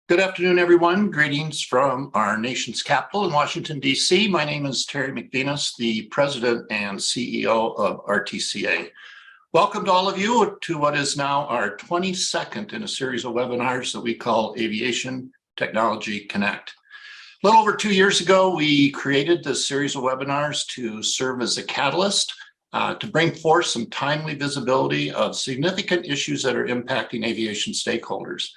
Good afternoon, everyone. Greetings from our nation's capital in Washington, D.C. My name is Terry McVenes, the President and CEO of RTCA. Welcome to all of you to what is now our 22nd in a series of webinars that we call Aviation Technology Connect. A little over 2 years ago, we created this series of webinars to serve as a catalyst to bring forth some timely visibility of significant issues that are impacting aviation stakeholders.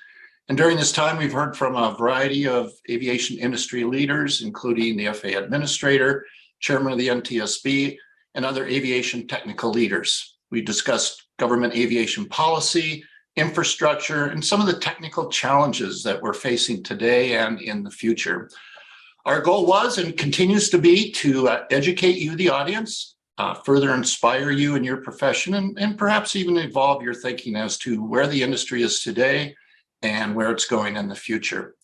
And during this time, we've heard from a variety of aviation industry leaders, including the FAA Administrator, Chairman of the NTSB, and other aviation technical leaders. We discussed government aviation policy, infrastructure, and some of the technical challenges that we're facing today and in the future. Our goal was and continues to be to educate you, the audience, further inspire you in your profession, and perhaps even evolve your thinking as to where the industry is today and where it's going in the future.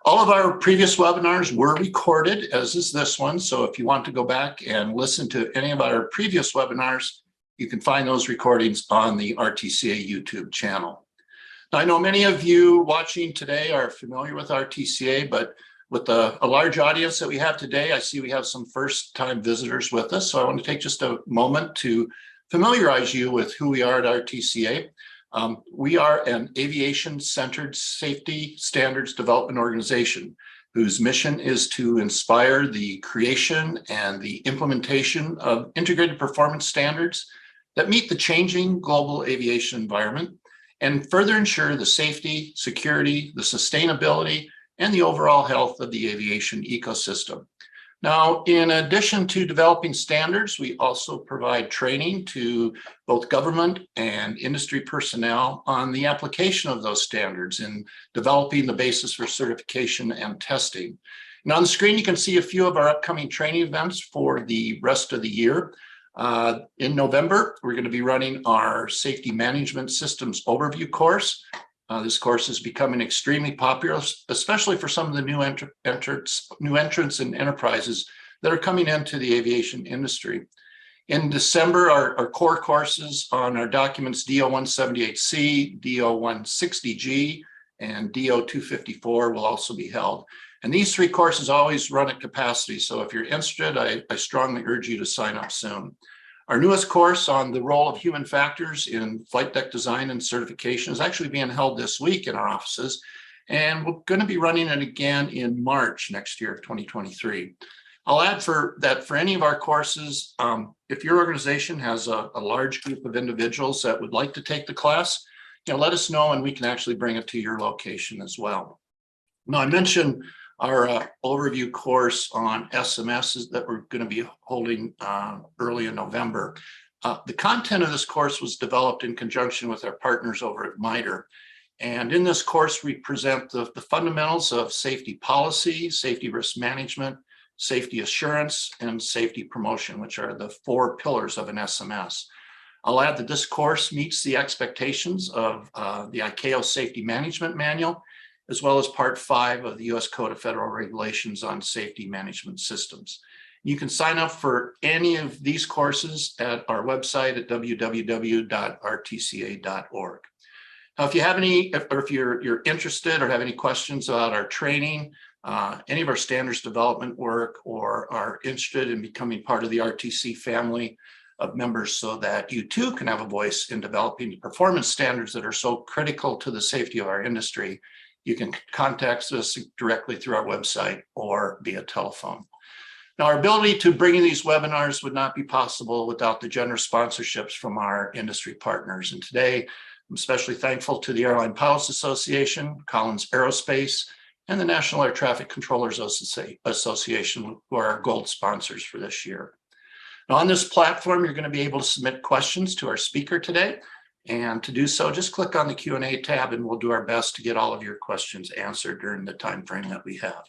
All of our previous webinars were recorded, as is this one. So if you want to go back and listen to any of our previous webinars, you can find those recordings on the RTCA YouTube channel. Now, I know many of you watching today are familiar with RTCA, but with a large audience that we have today, I see we have some first-time visitors with us. So I want to take just a moment to familiarize you with who we are at RTCA. We are an aviation-centered safety standards development organization whose mission is to inspire the creation and the implementation of integrated performance standards that meet the changing global aviation environment and further ensure the safety, security, the sustainability, and the overall health of the aviation ecosystem. Now, in addition to developing standards, we also provide training to both government and industry personnel on the application of those standards in developing the basis for certification and testing. And on the screen, you can see a few of our upcoming training events for the rest of the year. In November, we're going to be running our Safety Management Systems Overview course. This course is becoming extremely popular, especially for some of the new entrants and enterprises that are coming into the aviation industry. In December, our core courses on our documents DO-178C, DO-160G, and DO-254 will also be held. And these three courses always run at capacity, so if you're interested, I strongly urge you to sign up soon. Our newest course on the role of human factors in flight deck design and certification is actually being held this week in our offices, and we're going to be running it again in March next year of 2023. I'll add for any of our courses, if your organization has a large group of individuals that would like to take the class, let us know and we can actually bring it to your location as well. Now, I mentioned our overview course on SMSs that we're going to be holding early in November. The content of this course was developed in conjunction with our partners over at MITRE. And in this course, we present the fundamentals of safety policy, safety risk management, safety assurance, and safety promotion, which are the four pillars of an SMS. I'll add that this course meets the expectations of the ICAO Safety Management Manual, as well as Part 5 of the U.S. Code of Federal Regulations on Safety Management Systems. You can sign up for any of these courses at our website at www.rtca.org. Now, if you have any, or if you're interested or have any questions about our training, any of our standards development work, or are interested in becoming part of the RTC family of members so that you too can have a voice in developing the performance standards that are so critical to the safety of our industry, you can contact us directly through our website or via telephone. Now, our ability to bring you these webinars would not be possible without the generous sponsorships from our industry partners. And today, I'm especially thankful to the Airline Pilots Association, Collins Aerospace, and the National Air Traffic Controllers Association, who are our gold sponsors for this year. Now, on this platform, you're going to be able to submit questions to our speaker today. And to do so, just click on the Q&A tab and we'll do our best to get all of your questions answered during the time frame that we have.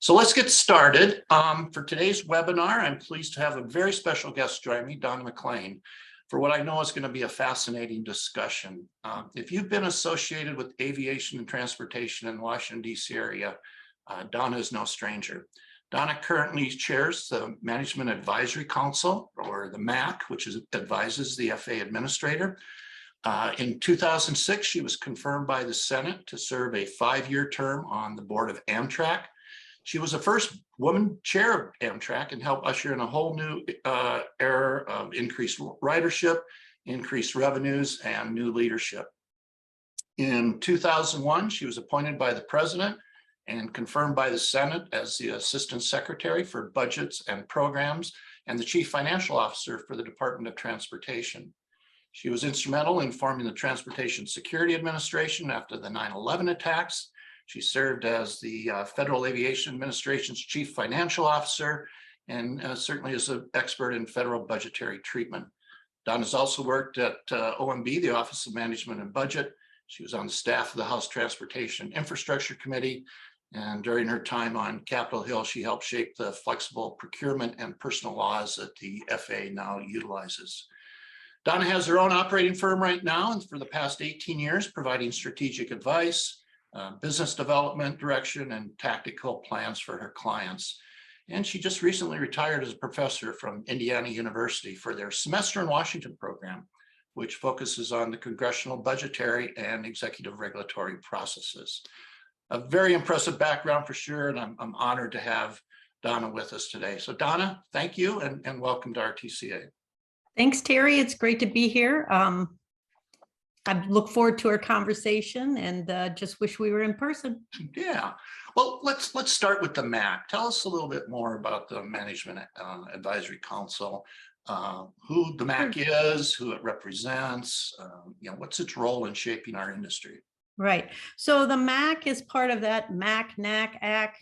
So let's get started. For today's webinar, I'm pleased to have a very special guest join me, Donna McLean, for what I know is going to be a fascinating discussion. If you've been associated with aviation and transportation in the Washington, D.C. area, Donna is no stranger. Donna currently chairs the Management Advisory Council, or the MAC, which advises the FAA Administrator. In 2006, she was confirmed by the Senate to serve a 5-year term on the board of Amtrak. She was the first woman chair of Amtrak and helped usher in a whole new era of increased ridership, increased revenues, and new leadership. In 2001, she was appointed by the president and confirmed by the Senate as the Assistant Secretary for Budgets and Programs and the Chief Financial Officer for the Department of Transportation. She was instrumental in forming the Transportation Security Administration after the 9/11 attacks. She served as the Federal Aviation Administration's Chief Financial Officer and certainly is an expert in federal budgetary treatment. Donna's also worked at OMB, the Office of Management and Budget. She was on the staff of the House Transportation Infrastructure Committee. And during her time on Capitol Hill, she helped shape the flexible procurement and personal laws that the FAA now utilizes. Donna has her own operating firm right now, and for the past 18 years, providing strategic advice, business development direction, and tactical plans for her clients. And she just recently retired as a professor from Indiana University for their Semester in Washington program, which focuses on the congressional budgetary and executive regulatory processes. A very impressive background for sure, and I'm honored to have Donna with us today. So Donna, thank you and welcome to RTCA. Thanks, Terry. It's great to be here. I look forward to our conversation and just wish we were in person. Yeah. Well, let's start with the MAC. Tell us a little bit more about the Management Advisory Council, who the MAC is, who it represents, what's its role in shaping our industry. Right. So the MAC is part of that MAC, NAC, AC,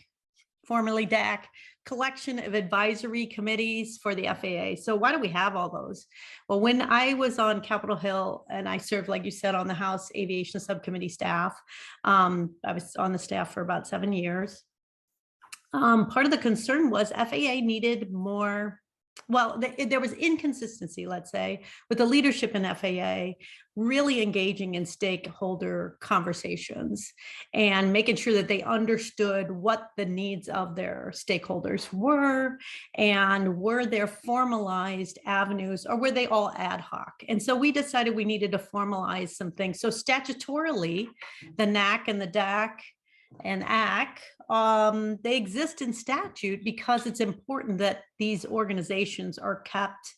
formerly DAC, collection of advisory committees for the FAA. So why do we have all those? Well, when I was on Capitol Hill and I served, like you said, on the House Aviation Subcommittee staff, I was on the staff for about 7 years. Part of the concern was FAA needed more. Well, there was inconsistency, let's say, with the leadership in FAA really engaging in stakeholder conversations and making sure that they understood what the needs of their stakeholders were and were there formalized avenues or were they all ad hoc. And so we decided we needed to formalize some things. So statutorily, the NAC and the DAC and AC, they exist in statute because it's important that these organizations are kept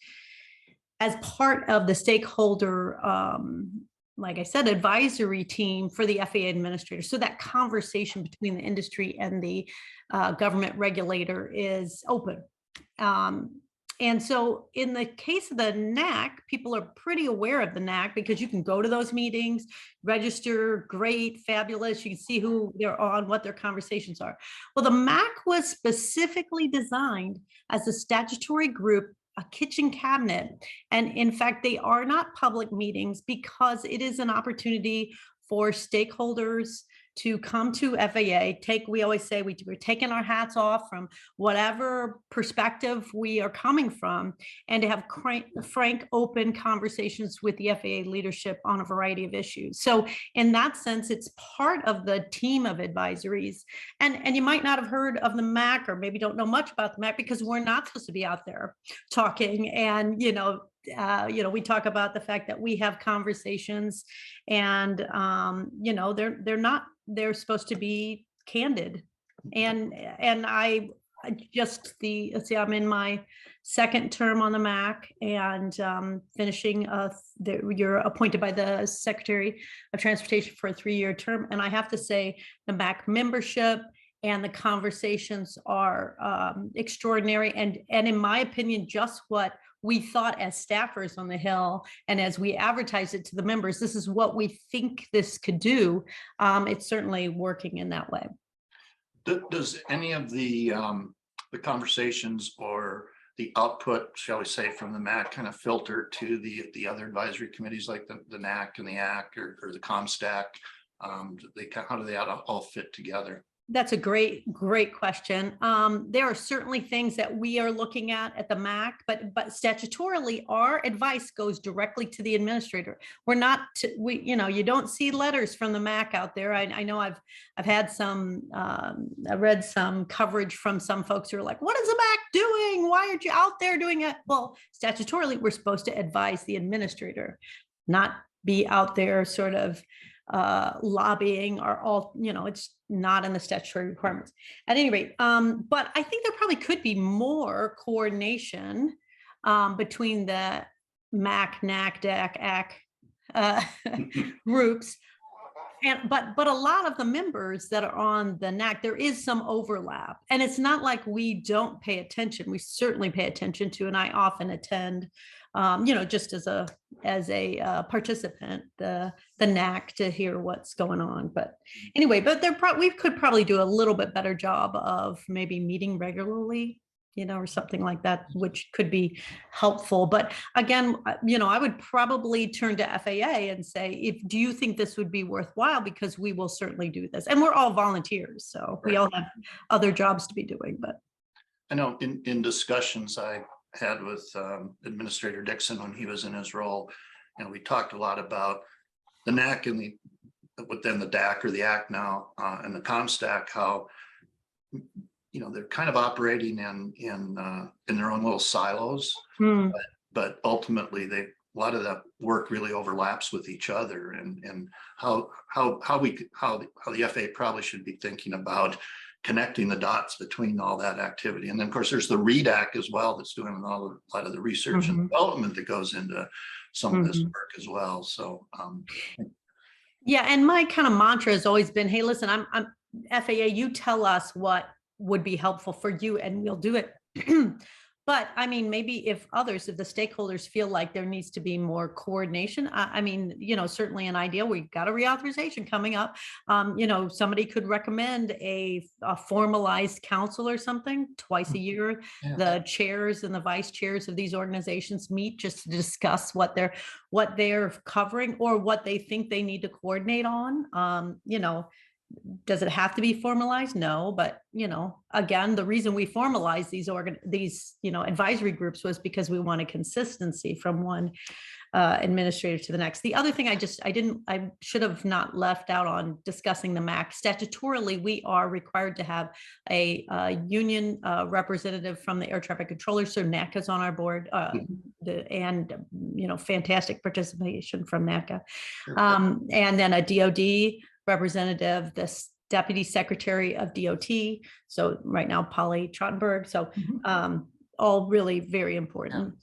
as part of the stakeholder, like I said, advisory team for the FAA administrator. So that conversation between the industry and the government regulator is open. And so in the case of the NAC, people are pretty aware of the NAC because you can go to those meetings, register, great, fabulous. You can see who they're on, what their conversations are. Well, the MAC was specifically designed as a statutory group, a kitchen cabinet. And in fact, they are not public meetings because it is an opportunity for stakeholders to come to FAA, we always say we're taking our hats off from whatever perspective we are coming from and to have frank, open conversations with the FAA leadership on a variety of issues. So in that sense, it's part of the team of advisories. And you might not have heard of the MAC or maybe don't know much about the MAC because we're not supposed to be out there talking and, we talk about the fact that we have conversations and, they're supposed to be candid. And I'm in my second term on the MAC and finishing, you're appointed by the Secretary of Transportation for a 3-year term. And I have to say the MAC membership and the conversations are extraordinary. And in my opinion, just what we thought as staffers on the Hill and as we advertised it to the members, this is what we think this could do. It's certainly working in that way. Does any of the conversations or the output, shall we say, from the MAC kind of filter to the other advisory committees like the NAC and the AC or the ComStack? How do they all fit together? That's a great question. There are certainly things that we are looking at the MAC, but statutorily, our advice goes directly to the administrator. We're not, you don't see letters from the MAC out there. I know I've had some, I read some coverage from some folks who are like, what is the MAC doing? Why aren't you out there doing it? Well, statutorily, we're supposed to advise the administrator, not be out there sort of lobbying or all, it's not in the statutory requirements. At any rate, but I think there probably could be more coordination between the MAC, NAC, DAC, AC groups. But a lot of the members that are on the NAC, there is some overlap, and it's not like we don't pay attention. We certainly pay attention to, and I often attend, just as a participant, the NAC to hear what's going on. But anyway, we could probably do a little bit better job of maybe meeting regularly, or something like that, which could be helpful. But again, I would probably turn to FAA and say, do you think this would be worthwhile? Because we will certainly do this. And we're all volunteers, so we all have other jobs to be doing. But I know in discussions I had with Administrator Dixon when he was in his role, we talked a lot about the NAC and within the DAC or the ACT now, and the ComStack, how they're kind of operating in their own little silos, but ultimately a lot of that work really overlaps with each other, and how the FAA probably should be thinking about connecting the dots between all that activity. And then of course there's the READAC as well, that's doing a lot of the research and development that goes into some of this work as well. So yeah, and my kind of mantra has always been, hey, listen, I'm FAA, you tell us what would be helpful for you and we'll do it. But I mean, maybe if the stakeholders feel like there needs to be more coordination, certainly an idea, we've got a reauthorization coming up. Somebody could recommend a formalized council or something twice a year. Yeah. The chairs and the vice chairs of these organizations meet just to discuss what they're covering or what they think they need to coordinate on. Does it have to be formalized? No, but again, the reason we formalized these advisory groups was because we wanted consistency from one administrator to the next. The other thing I should have not left out on discussing the MAC. Statutorily, we are required to have a union representative from the air traffic controllers. So NACA is on our board, and fantastic participation from NACA, and then a DoD representative, the Deputy Secretary of DOT. So right now, Polly Trottenberg. So all really very important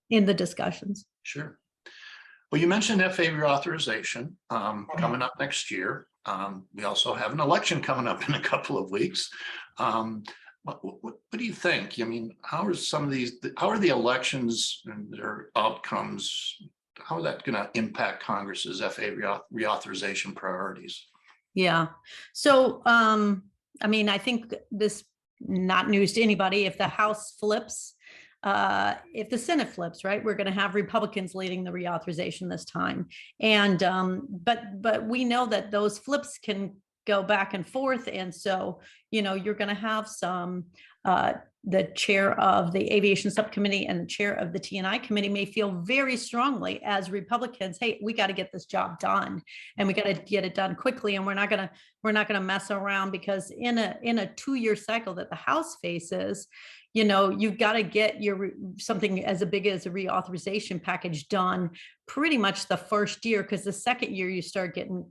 in the discussions. Sure. Well, you mentioned FAA reauthorization coming up next year. We also have an election coming up in a couple of weeks. What do you think? I mean, how are the elections and their outcomes, how is that going to impact Congress's FAA reauthorization priorities? Yeah. So, I think this not news to anybody. If the House flips, if the Senate flips, right, we're going to have Republicans leading the reauthorization this time. And but we know that those flips can go back and forth. And so, you're going to have some the chair of the aviation subcommittee and the chair of the T&I committee may feel very strongly as Republicans, hey, we got to get this job done and we got to get it done quickly. And we're not going to mess around, because in a 2-year cycle that the House faces, you've got to get something as big as a reauthorization package done pretty much the first year, because the second year you start getting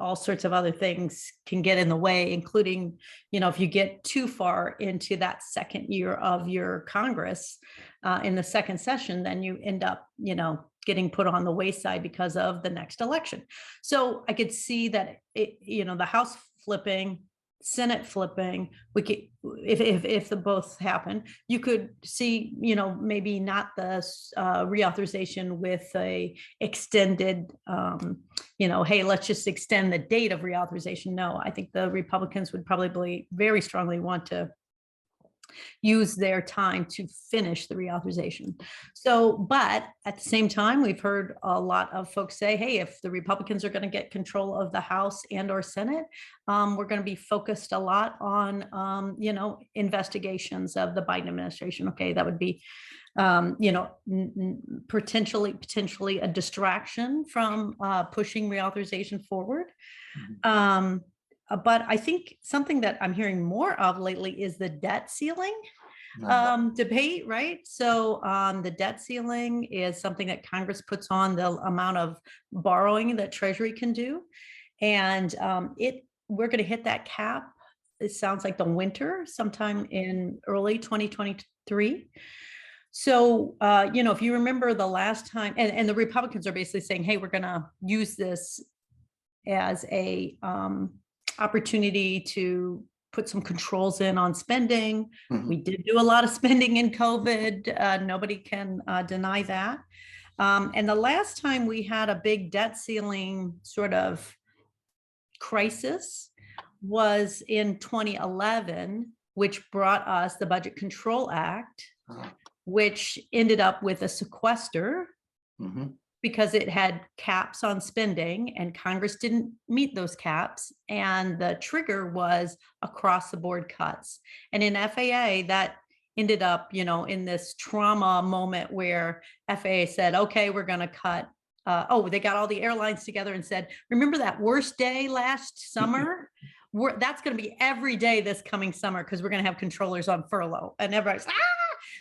all sorts of other things can get in the way, including, if you get too far into that second year of your Congress in the second session, then you end up, getting put on the wayside because of the next election. So I could see that, the House flipping, Senate flipping, we could, if the both happen, you could see, maybe not the reauthorization with a extended, hey, let's just extend the date of reauthorization. No, I think the Republicans would probably very strongly want to use their time to finish the reauthorization. So, but at the same time, we've heard a lot of folks say, hey, if the Republicans are going to get control of the House and or Senate, we're going to be focused a lot on, investigations of the Biden administration. Okay, that would be, potentially a distraction from pushing reauthorization forward. But I think something that I'm hearing more of lately is the debt ceiling. debate, right? So the debt ceiling is something that Congress puts on the amount of borrowing that Treasury can do. And we're going to hit that cap. It sounds like the winter, sometime in early 2023. So, if you remember the last time, and the Republicans are basically saying, hey, we're going to use this as a opportunity to put some controls in on spending. We did do a lot of spending in COVID. Nobody can deny that. And the last time we had a big debt ceiling sort of crisis was in 2011, which brought us the Budget Control Act, which ended up with a sequester because it had caps on spending and Congress didn't meet those caps. And the trigger was across the board cuts. And in FAA, that ended up, in this trauma moment where FAA said, okay, we're going to cut. They got all the airlines together and said, remember that worst day last summer? That's going to be every day this coming summer because we're going to have controllers on furlough. And everybody's,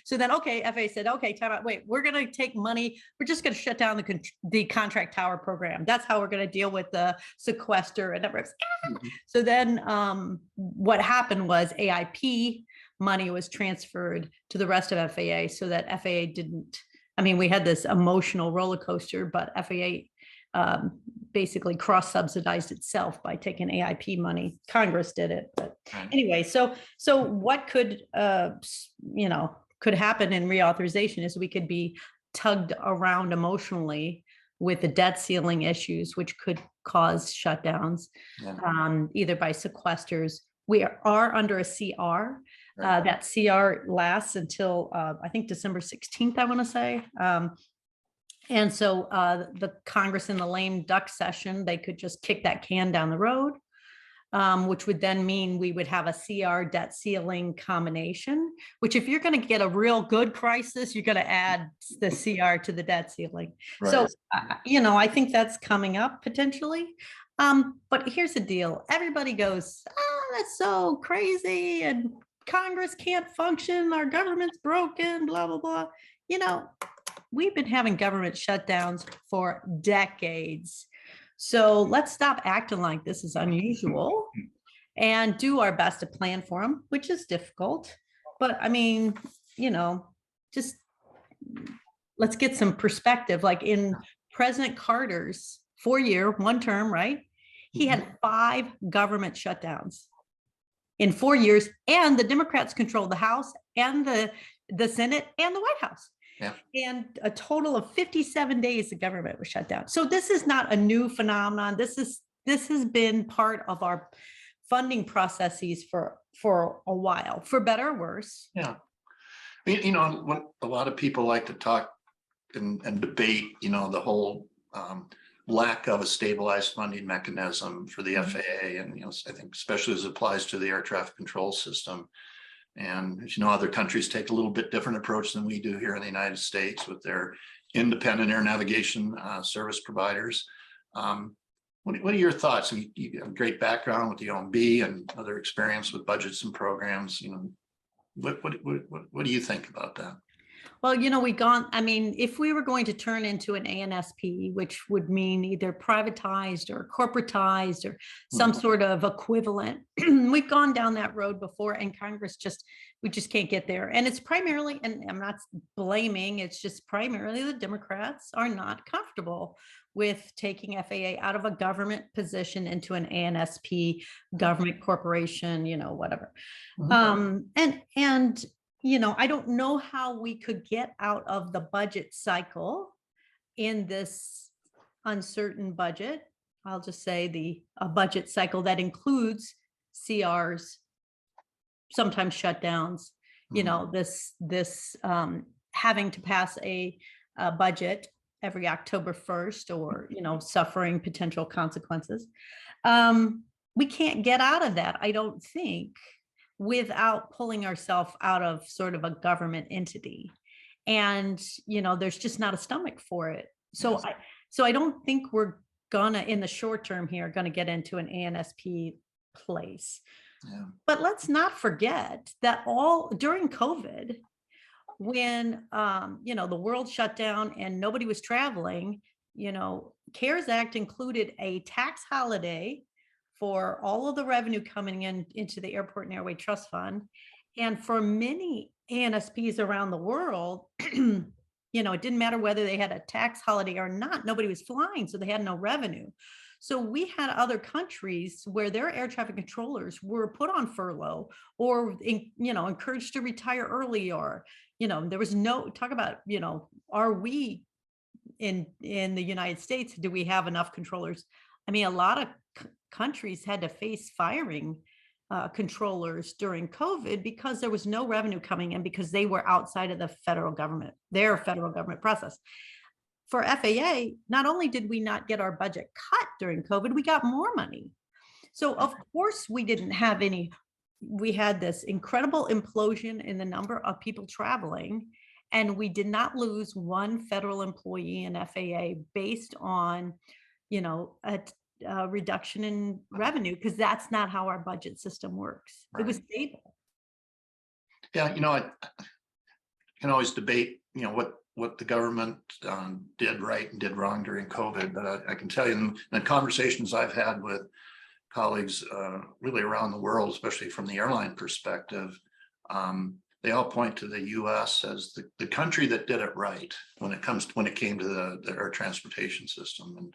So then, okay, FAA said, okay, time out. Wait, we're going to take money. We're just going to shut down the contract tower program. That's how we're going to deal with the sequester. And everybody's, So then what happened was AIP money was transferred to the rest of FAA so that FAA didn't. We had this emotional roller coaster, but FAA basically cross-subsidized itself by taking AIP money. Congress did it, but anyway. So what could happen in reauthorization is we could be tugged around emotionally with the debt ceiling issues, which could cause shutdowns, either by sequesters. We are under a CR. That CR lasts until I think December 16th, I want to say. And so the Congress in the lame duck session, they could just kick that can down the road, which would then mean we would have a CR debt ceiling combination, which if you're going to get a real good crisis, you're going to add the CR to the debt ceiling. Right. So, I think that's coming up potentially. But here's the deal. Everybody goes, that's so crazy. And Congress can't function. Our government's broken, blah, blah, blah. We've been having government shutdowns for decades. So let's stop acting like this is unusual and do our best to plan for them, which is difficult. But just let's get some perspective. Like in President Carter's 4-year, one term, right? He had 5 government shutdowns in 4 years, and the Democrats controlled the House and the Senate and the White House. Yeah. And a total of 57 days the government was shut down. So this is not a new phenomenon. This has been part of our funding processes for a while, for better or worse. Yeah. What a lot of people like to talk and debate, the whole lack of a stabilized funding mechanism for the FAA. And, I think especially as it applies to the air traffic control system. And as other countries take a little bit different approach than we do here in the United States with their independent air navigation service providers. What are your thoughts? You have a great background with the OMB and other experience with budgets and programs. What do you think about that? Well, if we were going to turn into an ANSP, which would mean either privatized or corporatized or some sort of equivalent, we've gone down that road before, and Congress we just can't get there. And it's primarily, and I'm not blaming, it's just primarily the Democrats are not comfortable with taking FAA out of a government position into an ANSP, government corporation, whatever. I don't know how we could get out of the budget cycle in this uncertain budget. I'll just say a budget cycle that includes CRs, sometimes shutdowns, this having to pass a budget every October 1st or, suffering potential consequences. We can't get out of that, I don't think, without pulling ourselves out of sort of a government entity. And, there's just not a stomach for it. So I don't think we're gonna, in the short term here, gonna get into an ANSP place. Yeah. But let's not forget that during COVID, when the world shut down and nobody was traveling, CARES Act included a tax holiday for all of the revenue coming into the Airport and Airway Trust Fund. And for many ANSPs around the world, it didn't matter whether they had a tax holiday or not, nobody was flying, so they had no revenue. So we had other countries where their air traffic controllers were put on furlough or, encouraged to retire early, or, there was no talk about, are we in the United States, do we have enough controllers? I mean, a lot of countries had to face firing controllers during COVID because there was no revenue coming in because they were outside of the federal government, their federal government process. For FAA, not only did we not get our budget cut during COVID, we got more money. So of course we didn't have any, we had this incredible implosion in the number of people traveling, and we did not lose one federal employee in FAA based on, a reduction in revenue, because that's not how our budget system works. Right. It was stable. Yeah, I can always debate, what the government did right and did wrong during COVID, but I can tell you in the conversations I've had with colleagues really around the world, especially from the airline perspective, they all point to the U.S. as the country that did it right when it came to the air transportation system, and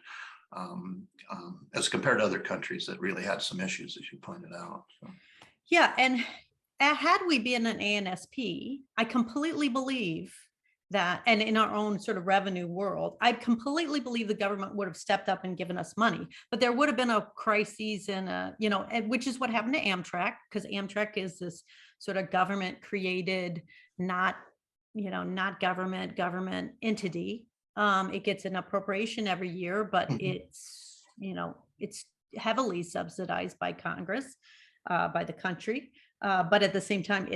as compared to other countries that really had some issues, as you pointed out. So. Yeah, and had we been an ANSP, I completely believe that, and in our own sort of revenue world, I completely believe the government would have stepped up and given us money, but there would have been a crisis and which is what happened to Amtrak, because Amtrak is this sort of government created, not government entity. It gets an appropriation every year, but it's heavily subsidized by Congress, by the country. But at the same time,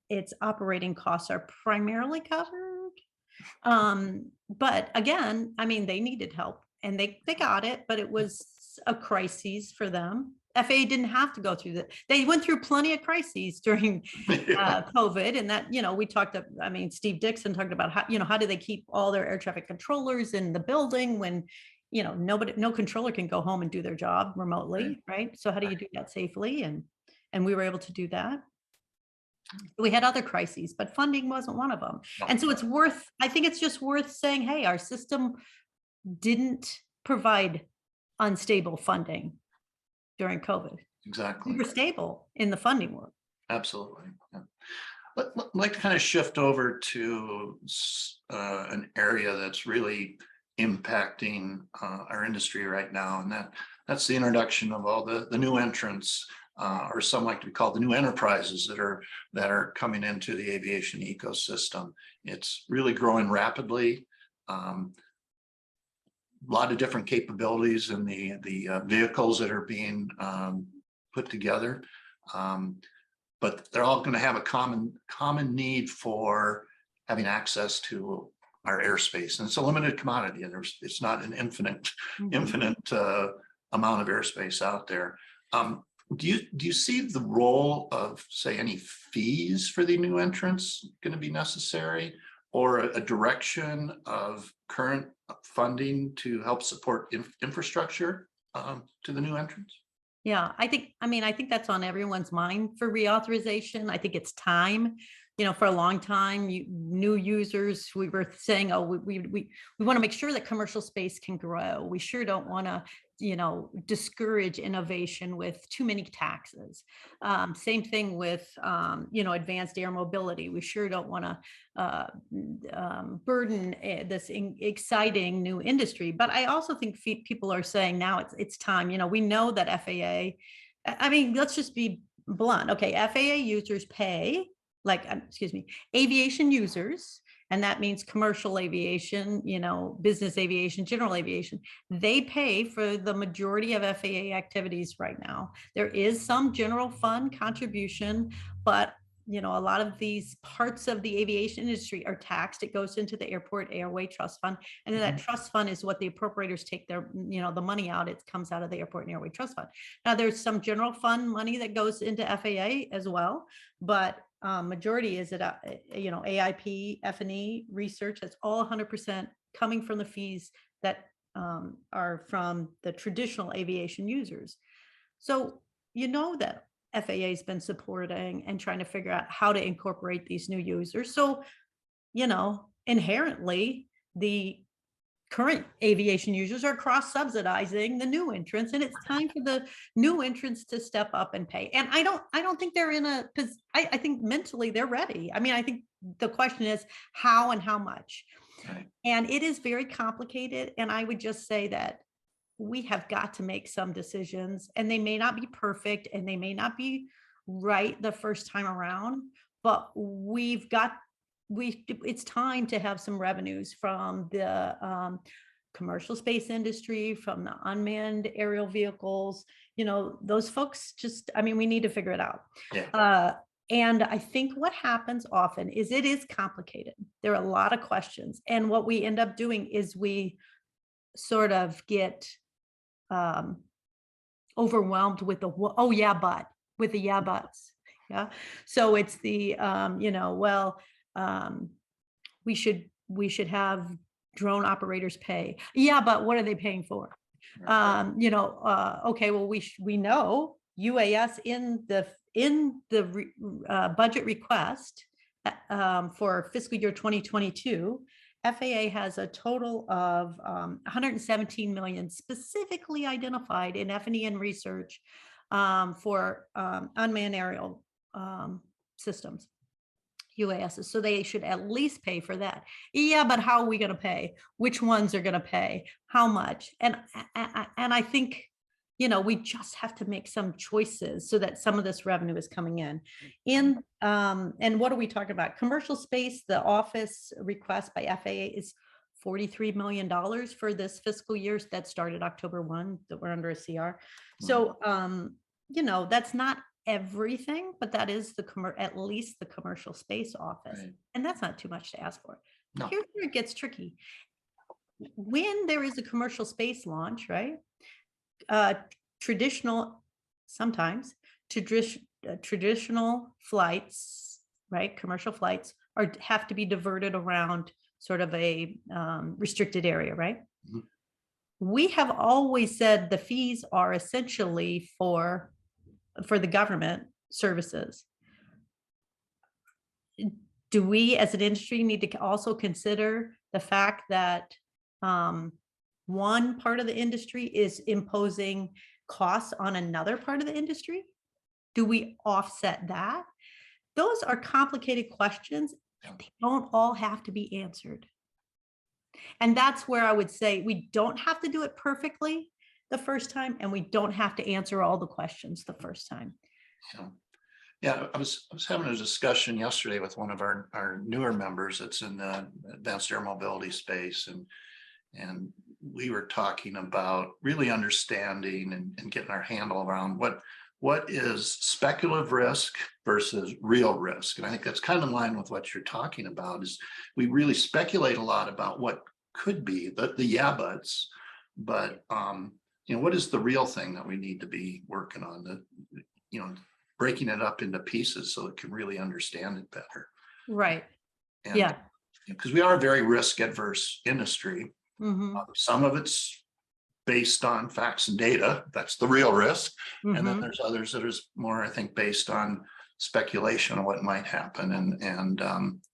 its operating costs are primarily covered. But again, I mean, they needed help and they got it, but it was a crisis for them. FAA didn't have to go through that. They went through plenty of crises during COVID, and that, we talked, Steve Dixon talked about how do they keep all their air traffic controllers in the building when, no controller can go home and do their job remotely, right? So how do you do that safely? And we were able to do that. We had other crises, but funding wasn't one of them. And so I think it's just worth saying, hey, our system didn't provide unstable funding during COVID. Exactly. We were stable in the funding world. Absolutely. Yeah. I'd like to kind of shift over to an area that's really impacting our industry right now, and that's the introduction of all the new entrants, or some like to be called the new enterprises that are coming into the aviation ecosystem. It's really growing rapidly. A lot of different capabilities in the vehicles that are being put together, but they're all going to have a common need for having access to our airspace, and it's a limited commodity, and it's not an infinite amount of airspace out there. Do you see the role of, say, any fees for the new entrants going to be necessary, or a direction of current funding to help support infrastructure to the new entrants? Yeah, I think that's on everyone's mind for reauthorization. I think it's time. For a long time, new users, we were saying, oh, we want to make sure that commercial space can grow. We sure don't want to, discourage innovation with too many taxes. Same thing with, advanced air mobility. We sure don't want to burden this exciting new industry. But I also think people are saying now it's time. We know that FAA, let's just be blunt. Okay, FAA users pay, aviation users, and that means commercial aviation, business aviation, general aviation, they pay for the majority of FAA activities right now. There is some general fund contribution, but a lot of these parts of the aviation industry are taxed. It goes into the Airport Airway Trust Fund. And then that trust fund is what the appropriators take their, the money out. It comes out of the Airport and Airway Trust Fund. Now there's some general fund money that goes into FAA as well, but majority is at, AIP, F&E research. That's all 100% coming from the fees that are from the traditional aviation users. So, that FAA has been supporting and trying to figure out how to incorporate these new users. So, inherently, the current aviation users are cross-subsidizing the new entrants, and it's time for the new entrants to step up and pay. And I don't think they're in a, because I think mentally they're ready. I mean, I think the question is how and how much. Right. And it is very complicated. And I would just say that we have got to make some decisions, and they may not be perfect and they may not be right the first time around, but it's time to have some revenues from the commercial space industry, from the unmanned aerial vehicles, those folks we need to figure it out. Yeah. And I think what happens often is it is complicated. There are a lot of questions. And what we end up doing is we sort of get overwhelmed with the with the yeah buts. Yeah. So it's the we should have drone operators pay. Yeah, but what are they paying for? Okay, well we know UAS in the budget request for fiscal year 2022. FAA has a total of 117 million specifically identified in F&E and research for unmanned aerial systems, UASs. So they should at least pay for that. Yeah, but how are we going to pay? Which ones are going to pay? How much? And I think, we just have to make some choices so that some of this revenue is coming in. And what are we talking about? Commercial space, the office request by FAA is $43 million for this fiscal year that started October 1, that we're under a CR. So, that's not everything, but that is at least the commercial space office. Right. And that's not too much to ask for. No. Here's where it gets tricky. When there is a commercial space launch, right? Traditional flights, right? Commercial flights have to be diverted around sort of a restricted area, right? Mm-hmm. We have always said the fees are essentially for the government services. Do we as an industry need to also consider the fact that one part of the industry is imposing costs on another part of the industry? Do we offset that? Those are complicated questions, and they don't all have to be answered. And that's where I would say we don't have to do it perfectly the first time, and we don't have to answer all the questions the first time. Yeah, I was having a discussion yesterday with one of our newer members that's in the advanced air mobility space, and we were talking about really understanding and getting our handle around what is speculative risk versus real risk. And I think that's kind of in line with what you're talking about, is we really speculate a lot about what could be the yeah buts, but what is the real thing that we need to be working on, breaking it up into pieces so it can really understand it better. Right. And, yeah. Because we are a very risk adverse industry. Mm-hmm. Some of it's based on facts and data. That's the real risk. Mm-hmm. And then there's others that is more, I think, based on speculation of what might happen. And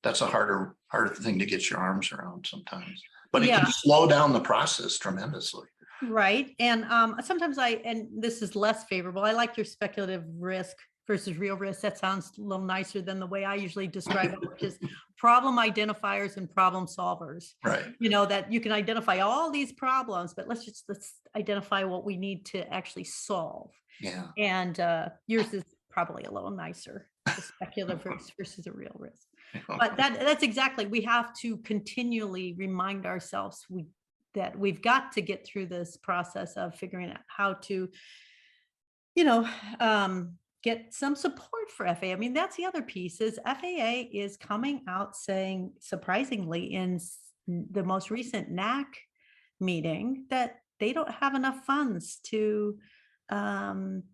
that's a harder thing to get your arms around sometimes. But it can slow down the process tremendously. Right. And sometimes and this is less favorable. I like your speculative risk versus real risk. That sounds a little nicer than the way I usually describe it, which is problem identifiers and problem solvers. Right. That you can identify all these problems, but let's identify what we need to actually solve. Yeah. And yours is probably a little nicer, the speculative risk versus a real risk. But that's exactly, we have to continually remind ourselves that we've got to get through this process of figuring out how to, get some support for FAA. I mean, that's the other piece is FAA is coming out saying, surprisingly, in the most recent NAC meeting, that they don't have enough funds to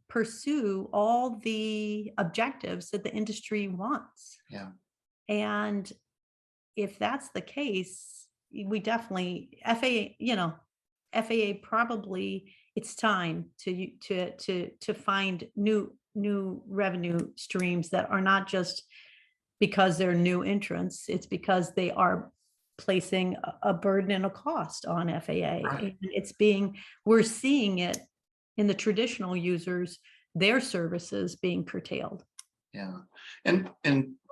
pursue all the objectives that the industry wants. Yeah. And if that's the case, we definitely FAA probably it's time to find new revenue streams that are not just because they're new entrants. It's because they are placing a burden and a cost on FAA. Right. And we're seeing it in the traditional users, their services being curtailed. Yeah. And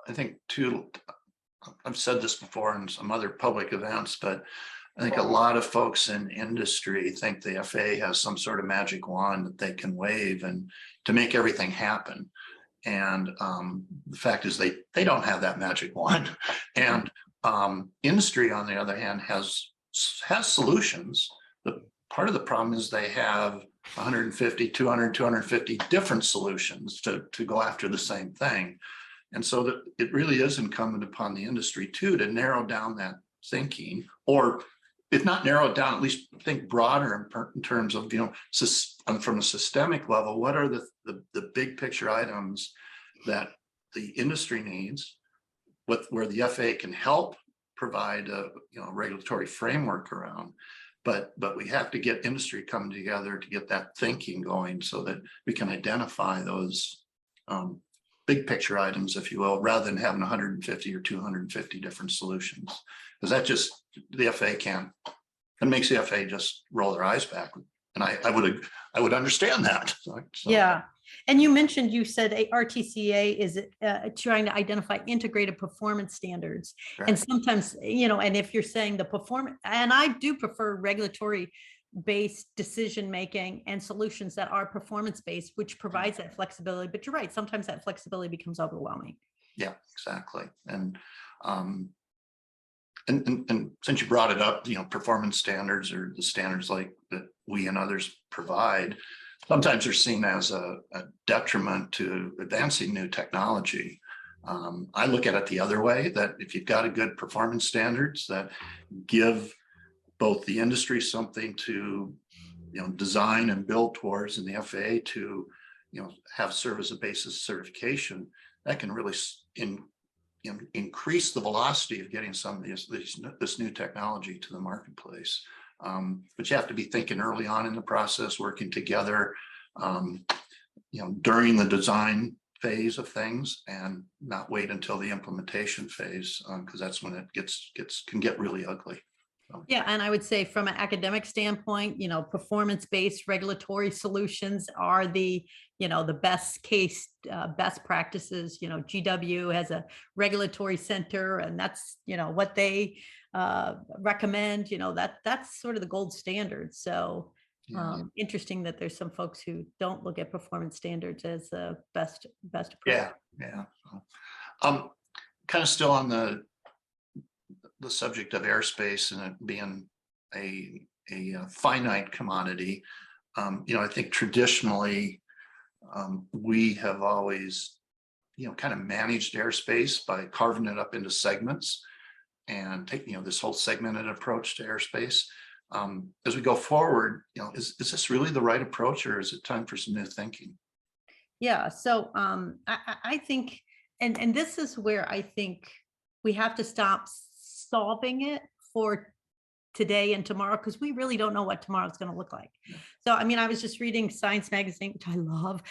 I think too, I've said this before in some other public events, but I think a lot of folks in industry think the FAA has some sort of magic wand that they can wave and to make everything happen. And the fact is they don't have that magic wand. And industry, on the other hand, has solutions. The part of the problem is they have 150, 200, 250 different solutions to go after the same thing. And so that it really is incumbent upon the industry too to narrow down that thinking, or if not narrow it down, at least think broader in terms of, from a systemic level, what are the big picture items that the industry needs, where the FAA can help provide a regulatory framework around. But we have to get industry coming together to get that thinking going so that we can identify those big picture items, if you will, rather than having 150 or 250 different solutions. Because that just, the FAA can't, it makes the FAA just roll their eyes back. And I would understand that. So. Yeah. And you said RTCA is trying to identify integrated performance standards. Right. And sometimes, and if you're saying the performance, and I do prefer regulatory based decision making and solutions that are performance based, which provides that flexibility. But you're right, sometimes that flexibility becomes overwhelming. Yeah, exactly. And since you brought it up, performance standards, or the standards like that we and others provide, sometimes they're seen as a detriment to advancing new technology. I look at it the other way, that if you've got a good performance standards that give both the industry something to design and build towards, and the FAA to have serve as a basis certification, that can really increase the velocity of getting some of this new technology to the marketplace. But you have to be thinking early on in the process, working together, during the design phase of things, and not wait until the implementation phase, because that's when it can get really ugly. Yeah, and I would say from an academic standpoint, performance-based regulatory solutions are the best case, best practices. GW has a regulatory center, and that's what they recommend. That's sort of the gold standard. So interesting that there's some folks who don't look at performance standards as the best approach. Yeah. Kind of still on the subject of airspace and it being a finite commodity. I think traditionally we have always kind of managed airspace by carving it up into segments and taking this whole segmented approach to airspace. As we go forward, is this really the right approach, or is it time for some new thinking? Yeah, so I think, and this is where I think we have to stop solving it for today and tomorrow, because we really don't know what tomorrow is going to look like. So, I was just reading Science Magazine, which I love,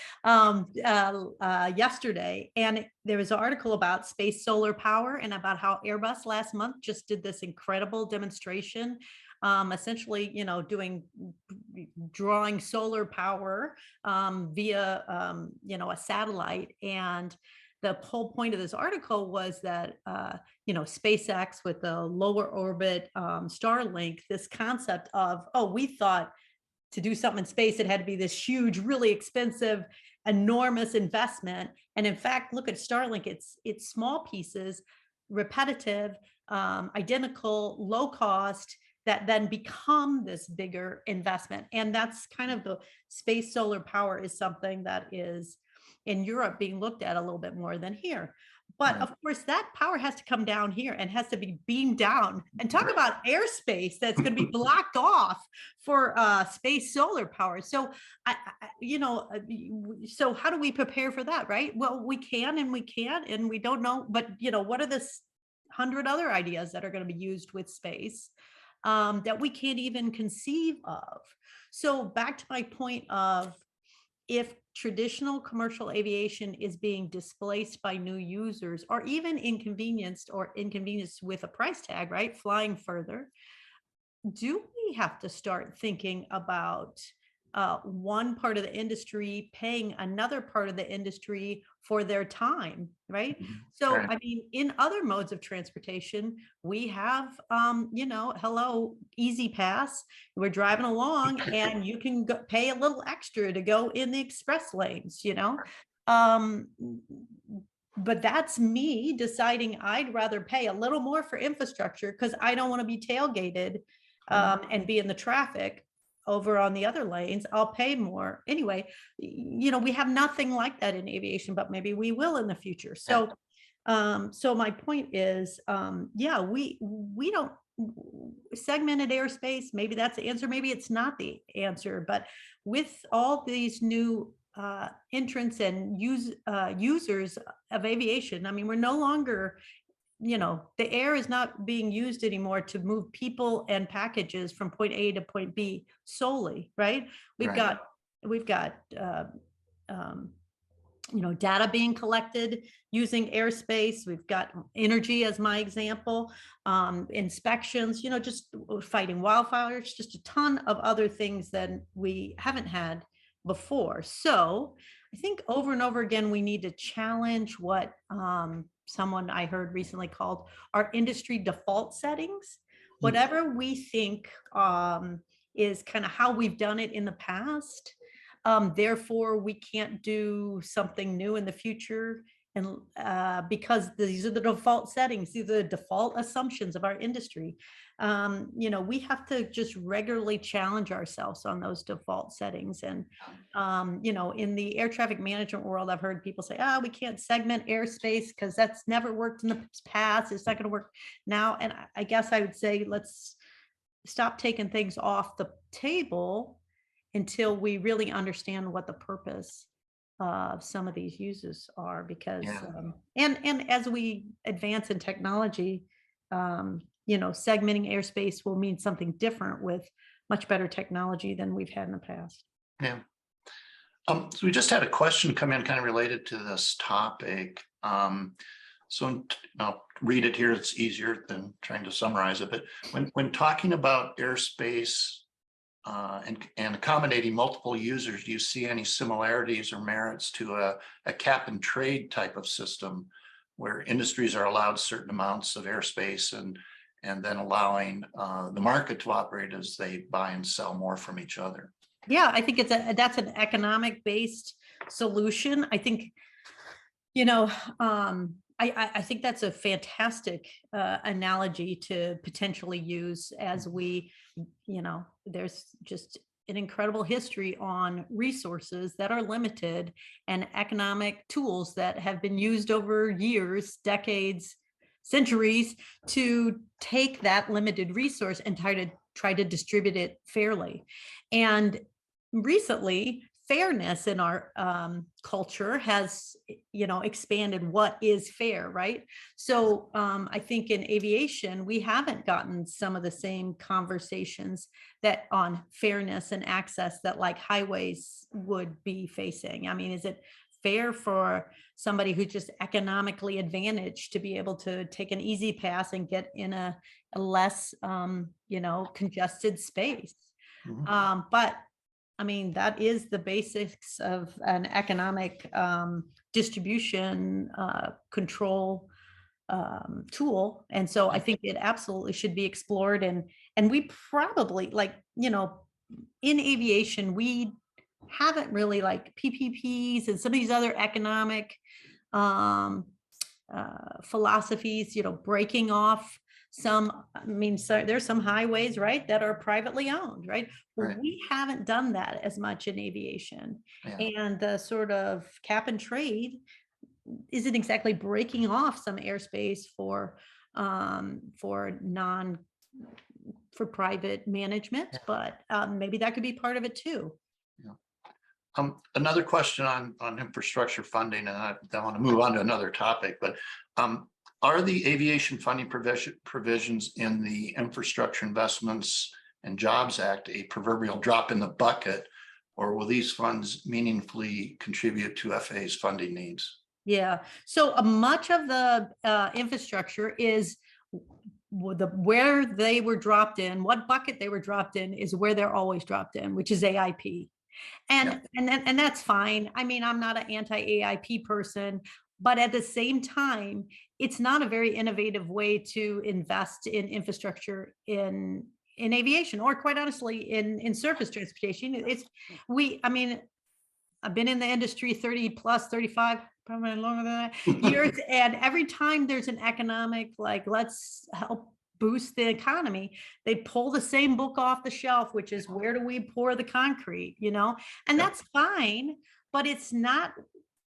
yesterday, and there was an article about space solar power and about how Airbus last month just did this incredible demonstration, essentially, drawing solar power via, a satellite. And the whole point of this article was that, SpaceX with the lower orbit Starlink, this concept of, we thought to do something in space, it had to be this huge, really expensive, enormous investment. And in fact, look at Starlink, it's small pieces, repetitive, identical, low cost, that then become this bigger investment. And that's kind of the space solar power is something that is in Europe being looked at a little bit more than here. But of course, that power has to come down here and has to be beamed down. And talk about airspace that's going to be blocked off for space solar power. So, so how do we prepare for that, right? Well, we can and we can't, and we don't know. But, what are the 100 other ideas that are going to be used with space that we can't even conceive of? So back to my point of, if traditional commercial aviation is being displaced by new users, or even inconvenienced with a price tag, right? Flying further, do we have to start thinking about one part of the industry paying another part of the industry for their time, right? So, Right. I mean, in other modes of transportation, we have, hello, Easy Pass. We're driving along and you can pay a little extra to go in the express lanes, but that's me deciding I'd rather pay a little more for infrastructure because I don't want to be tailgated and be in the traffic over on the other lanes. I'll pay more anyway. We have nothing like that in aviation, but maybe we will in the future. So, so my point is, we don't segmented airspace. Maybe that's the answer. Maybe it's not the answer. But with all these new entrants and users of aviation, I mean, we're no longer, the air is not being used anymore to move people and packages from point A to point B solely, right? We've got data being collected using airspace. We've got energy as my example, inspections, just fighting wildfires, just a ton of other things that we haven't had before. So I think over and over again, we need to challenge what someone I heard recently called our industry default settings. Whatever we think is kind of how we've done it in the past. Therefore, we can't do something new in the future. And because these are the default settings, these are the default assumptions of our industry. We have to just regularly challenge ourselves on those default settings. And, in the air traffic management world, I've heard people say, we can't segment airspace because that's never worked in the past. It's not going to work now. And I guess I would say, let's stop taking things off the table until we really understand what the purpose of some of these uses are, because and as we advance in technology, segmenting airspace will mean something different with much better technology than we've had in the past. So we just had a question come in kind of related to this topic. So I'll read it here. It's easier than trying to summarize it. But when talking about airspace and accommodating multiple users, do you see any similarities or merits to a cap and trade type of system where industries are allowed certain amounts of airspace and then allowing the market to operate as they buy and sell more from each other? Yeah, I think that's an economic based solution. I think, I think that's a fantastic analogy to potentially use as we, there's just an incredible history on resources that are limited and economic tools that have been used over years, decades, centuries to take that limited resource and try to distribute it fairly. And recently, fairness in our culture has, expanded what is fair, right? So I think in aviation, we haven't gotten some of the same conversations that on fairness and access that like highways would be facing. I mean, is it fair for somebody who's just economically advantaged to be able to take an easy pass and get in a less, congested space? But I mean, that is the basics of an economic distribution control tool. And so I think it absolutely should be explored. And we probably, in aviation, we haven't really like PPPs and some of these other economic philosophies, breaking off I mean, so there's some highways, right, that are privately owned, right? Well, Right. we haven't done that as much in aviation. Yeah. And the sort of cap and trade isn't exactly breaking off some airspace for non for private management, but maybe that could be part of it too. Yeah. Another question on infrastructure funding, and I want to move on to another topic, but are the aviation funding provisions in the Infrastructure Investments and Jobs Act a proverbial drop in the bucket, or will these funds meaningfully contribute to FAA's funding needs? Yeah, so much of the infrastructure is where they were dropped in, what bucket they were dropped in is where they're always dropped in, which is AIP. And that's fine. I mean, I'm not an anti-AIP person, but at the same time, it's not a very innovative way to invest in infrastructure in aviation, or quite honestly, in surface transportation. I mean, I've been in the industry 30 plus 35, probably longer than that, years. And every time there's an economic, like, let's help boost the economy, they pull the same book off the shelf, which is, where do we pour the concrete, and that's fine, but it's not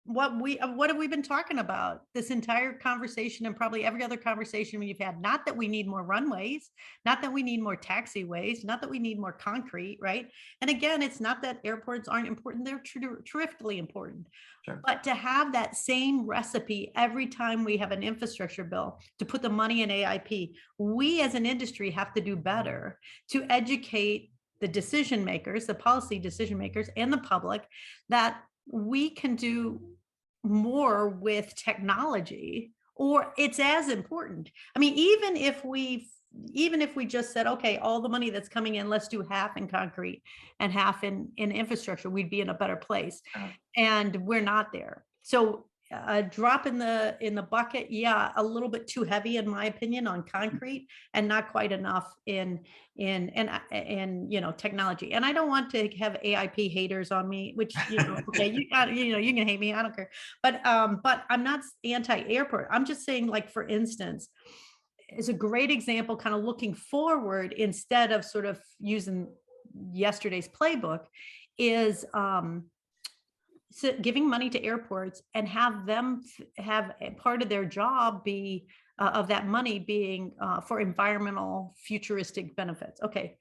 what have we been talking about this entire conversation, and probably every other conversation we've had. Not that we need more runways, not that we need more taxiways, not that we need more concrete, right? And again, it's not that airports aren't important, they're terrifically important. Sure. But to have that same recipe every time we have an infrastructure bill to put the money in AIP, we as an industry have to do better to educate the decision makers, the policy decision makers, and the public, that we can do more with technology, or it's as important. I mean, even if we just said, okay, all the money that's coming in, let's do half in concrete and half in infrastructure, we'd be in a better place. And we're not there. So a drop in the bucket, yeah, a little bit too heavy in my opinion on concrete, and not quite enough in technology. And I don't want to have AIP haters on me, which okay, you can hate me, I don't care. But I'm not anti-airport. I'm just saying, like, for instance, is a great example, kind of looking forward instead of sort of using yesterday's playbook, is giving money to airports and have them have a part of their job be of that money being for environmental futuristic benefits. Okay,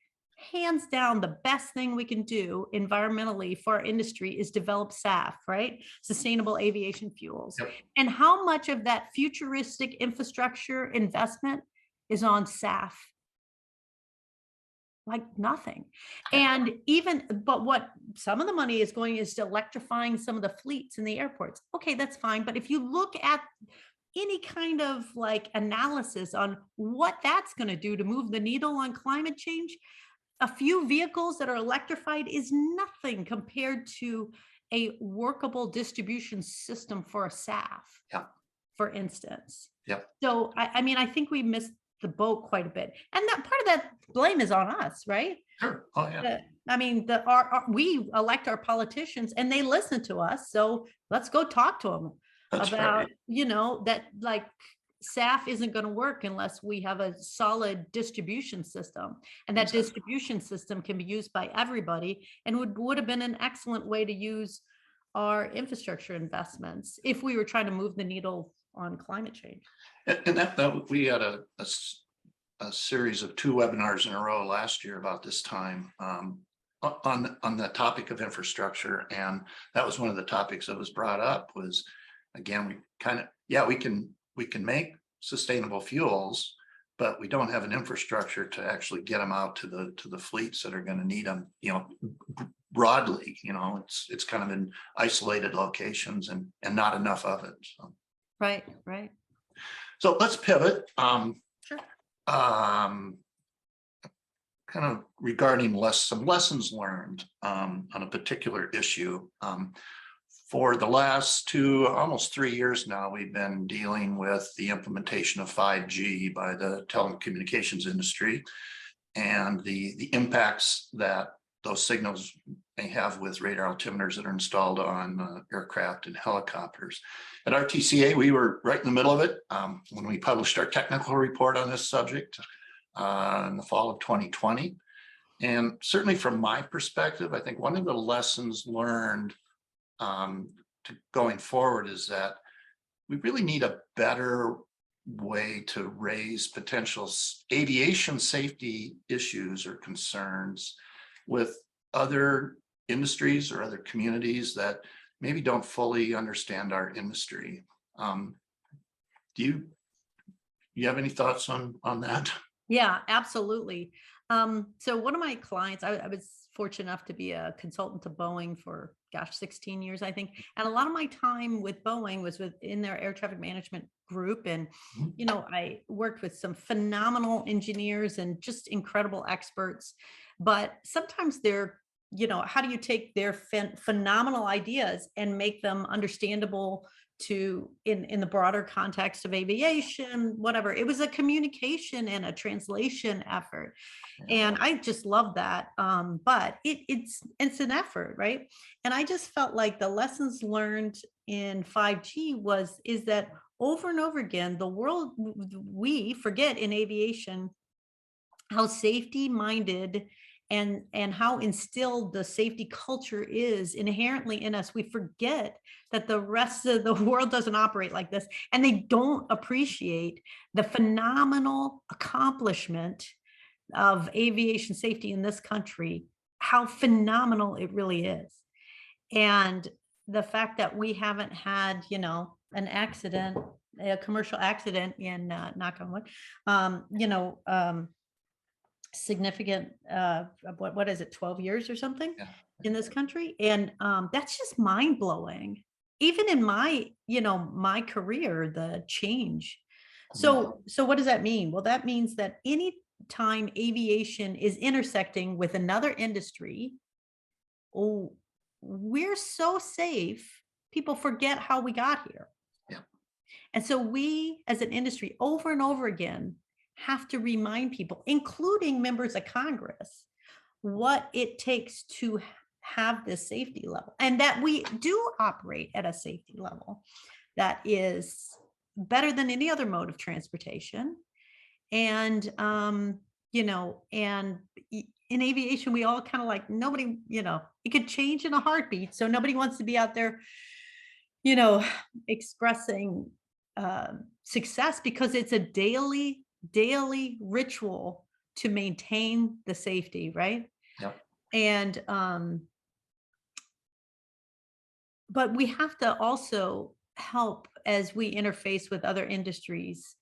hands down, the best thing we can do environmentally for our industry is develop SAF, right? Sustainable aviation fuels. Yep. And how much of that futuristic infrastructure investment is on SAF? Like nothing. And but what some of the money is going is to electrifying some of the fleets in the airports. Okay, that's fine. But if you look at any kind of like analysis on what that's going to do to move the needle on climate change, a few vehicles that are electrified is nothing compared to a workable distribution system for a SAF, for instance. So I mean, I think we missed the boat quite a bit, and that part of that blame is on us, right? Sure. Oh yeah. I mean, we elect our politicians and they listen to us, so let's go talk to them. That's about right. That like SAF isn't going to work unless we have a solid distribution system, and that distribution system can be used by everybody, and would have been an excellent way to use our infrastructure investments if we were trying to move the needle on climate change. And that we had a series of 2 webinars in a row last year about this time on the topic of infrastructure, and that was one of the topics that was brought up. Was again, we kind of we can make sustainable fuels, but we don't have an infrastructure to actually get them out to the fleets that are going to need them, broadly. It's kind of in isolated locations and not enough of it. So. Right. So let's pivot. Sure. Kind of regarding some lessons learned on a particular issue. For the last almost 3 years now, we've been dealing with the implementation of 5G by the telecommunications industry, and the impacts that those signals may have with radar altimeters that are installed on aircraft and helicopters. At RTCA, we were right in the middle of it when we published our technical report on this subject in the fall of 2020. And certainly from my perspective, I think one of the lessons learned going forward is that we really need a better way to raise potential aviation safety issues or concerns with other industries or other communities that maybe don't fully understand our industry. Do you have any thoughts on that? Yeah, absolutely. So one of my clients, I was fortunate enough to be a consultant to Boeing for, 16 years, I think. And a lot of my time with Boeing was within their air traffic management group. And, I worked with some phenomenal engineers and just incredible experts. But sometimes they're, how do you take their phenomenal ideas and make them understandable to in the broader context of aviation, whatever. It was a communication and a translation effort. And I just love that. But it's an effort, right? And I just felt like the lessons learned in 5G is that over and over again, the world, we forget in aviation how safety minded and how instilled the safety culture is inherently in us. We forget that the rest of the world doesn't operate like this, and they don't appreciate the phenomenal accomplishment of aviation safety in this country, how phenomenal it really is. And the fact that we haven't had, an accident, a commercial accident in knock on wood, significant what is it, 12 years or something in this country. And that's just mind-blowing. Even in my my career, the change. So what does that mean? Well, that means that any time aviation is intersecting with another industry, we're so safe, people forget how we got here. And so we as an industry over and over again have to remind people, including members of Congress, what it takes to have this safety level, and that we do operate at a safety level that is better than any other mode of transportation. And, and in aviation, we all kind of like, nobody, it could change in a heartbeat. So nobody wants to be out there, expressing success, because it's a daily ritual to maintain the safety, right? And but we have to also help, as we interface with other industries,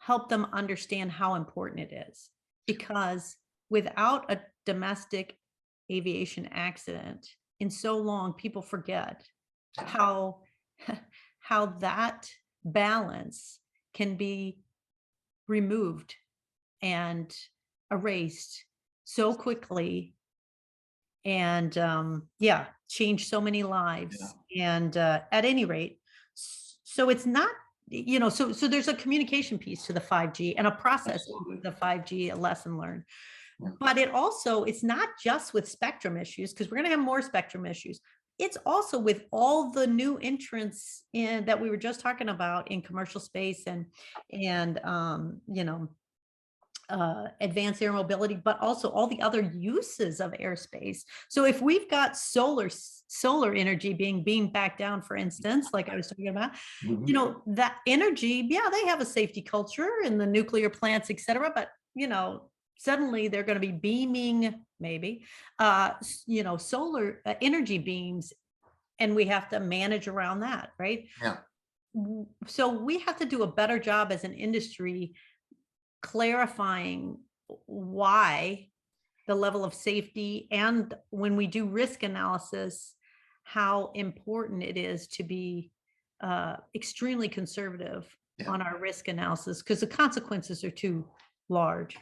help them understand how important it is, because without a domestic aviation accident in so long, people forget how that balance can be removed and erased so quickly, and change so many lives. And at any rate, so it's not, so there's a communication piece to the 5G and a process of the 5G, a lesson learned. But it's not just with spectrum issues, because we're going to have more spectrum issues. It's also with all the new entrants that we were just talking about in commercial space and advanced air mobility, but also all the other uses of airspace. So if we've got solar energy being beamed back down, for instance, like I was talking about, that energy, they have a safety culture in the nuclear plants, et cetera, but suddenly they're going to be beaming maybe solar energy beams, and we have to manage around that, right? So we have to do a better job as an industry clarifying why the level of safety, and when we do risk analysis, how important it is to be extremely conservative on our risk analysis, because the consequences are too large.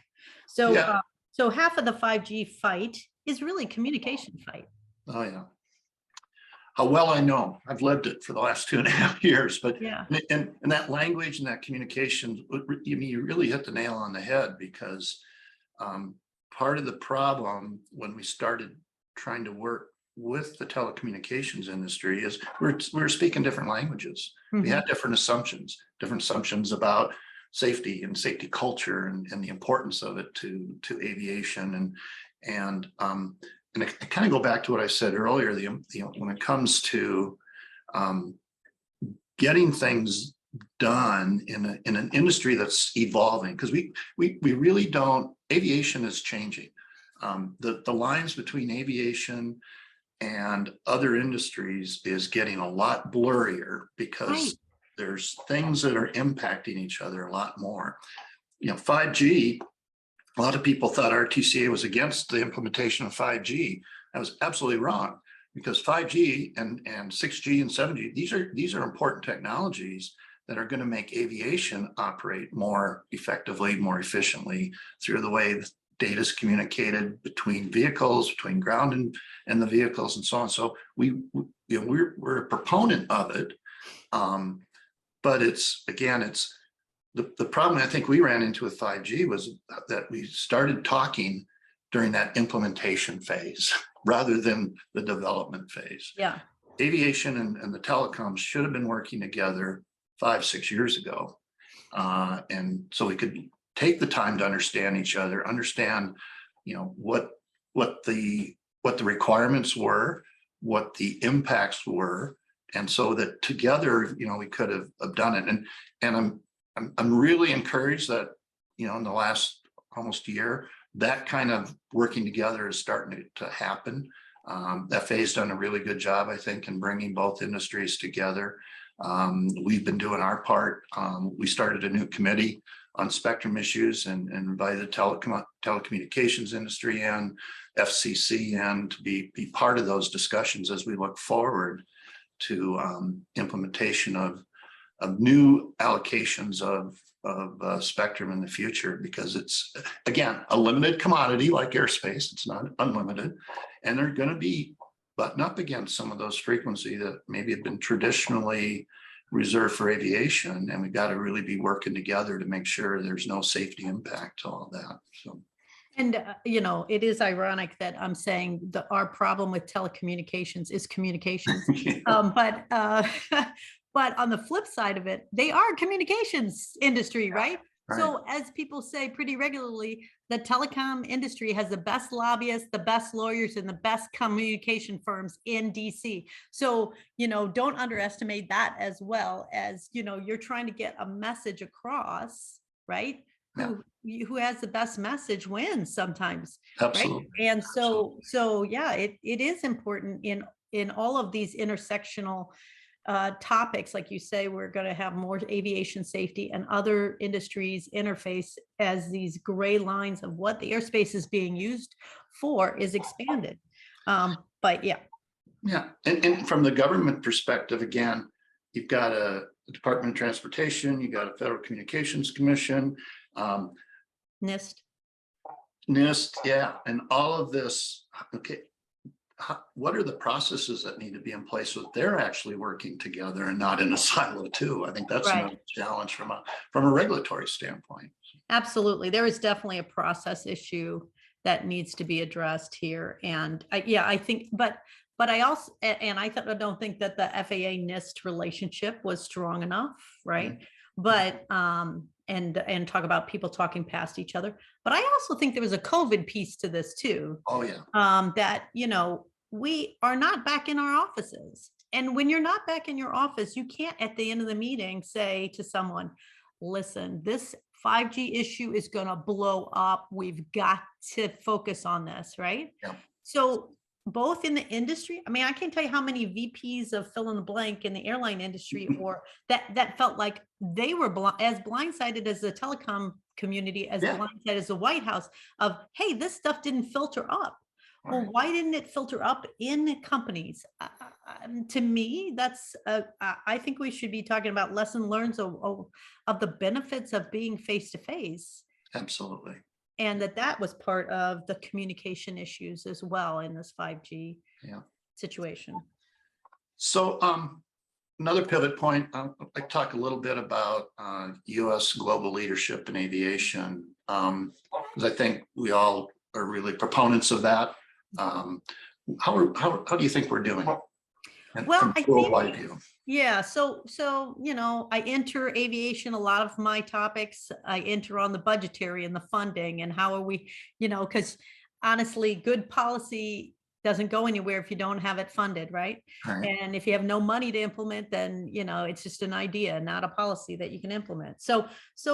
So so half of the 5G fight is really communication fight. How well I know. I've lived it for the last 2.5 years, but and that language and that communication, you really hit the nail on the head, because part of the problem when we started trying to work with the telecommunications industry is we're speaking different languages. We had different assumptions about safety and safety culture and the importance of it to aviation and I kind of go back to what I said earlier. When it comes to getting things done in an industry that's evolving, because we really don't. Aviation is changing. The lines between aviation and other industries is getting a lot blurrier because there's things that are impacting each other a lot more. 5G, a lot of people thought RTCA was against the implementation of 5G. That was absolutely wrong, because 5G and 6G and 7G, these are important technologies that are going to make aviation operate more effectively, more efficiently through the way data is communicated between vehicles, between ground and the vehicles, and so on. So we're a proponent of it, but it's the problem I think we ran into with 5G was that we started talking during that implementation phase rather than the development phase. Yeah, aviation and the telecoms should have been working together 5-6 years ago, and so we could take the time to understand each other, understand, what the requirements were, what the impacts were, and so that together, we could have done it. And I'm really encouraged that, in the last almost year, that kind of working together is starting to happen. FAA has done a really good job, I think, in bringing both industries together. We've been doing our part. We started a new committee on spectrum issues and invited the telecommunications industry and FCC and to be part of those discussions as we look forward to implementation of new allocations of spectrum in the future, because it's, again, a limited commodity like airspace. It's not unlimited, and they're going to be button up against some of those frequencies that maybe have been traditionally reserved for aviation, and we've got to really be working together to make sure there's no safety impact to all that. So, and it is ironic that I'm saying our problem with telecommunications is communications, but on the flip side of it, they are communications industry, right? Right. So as people say pretty regularly, the telecom industry has the best lobbyists, the best lawyers, and the best communication firms in DC. So, don't underestimate that, as well as, you're trying to get a message across, right? Yeah. Who has the best message wins sometimes. Absolutely. Right? And so yeah, it is important in all of these intersectional topics. Like you say, we're going to have more aviation safety and other industries interface as these gray lines of what the airspace is being used for is expanded. But yeah. And from the government perspective, again, you've got a Department of Transportation, you got a Federal Communications Commission, NIST, yeah, and all of this. Okay, what are the processes that need to be in place so that they're actually working together and not in a silo too? I think that's another challenge from a regulatory standpoint. Absolutely. There is definitely a process issue that needs to be addressed here. And I think, but I also, and I don't think that the FAA NIST relationship was strong enough, right? But, and talk about people talking past each other. But I also think there was a COVID piece to this too. Oh yeah. That, we are not back in our offices. And when you're not back in your office, you can't at the end of the meeting say to someone, listen, this 5G issue is going to blow up. We've got to focus on this, right? Yeah. So both in the industry, I mean, I can't tell you how many VPs of fill in the blank in the airline industry or that felt like they were as blindsided as the telecom community, as blindsided as the White House of, hey, this stuff didn't filter up. Well, why didn't it filter up in companies? To me, that's I think we should be talking about lesson learned of the benefits of being face to face. Absolutely. And that was part of the communication issues as well in this 5G situation. So another pivot point, I'd like to talk a little bit about U.S. global leadership in aviation, because I think we all are really proponents of that. how do you think we're doing? Well, I Worldwide think, view. yeah, so, I enter aviation, a lot of my topics, I enter on the budgetary and the funding and how are we, because honestly, good policy doesn't go anywhere if you don't have it funded, right? Right. And if you have no money to implement, then, it's just an idea, not a policy that you can implement. So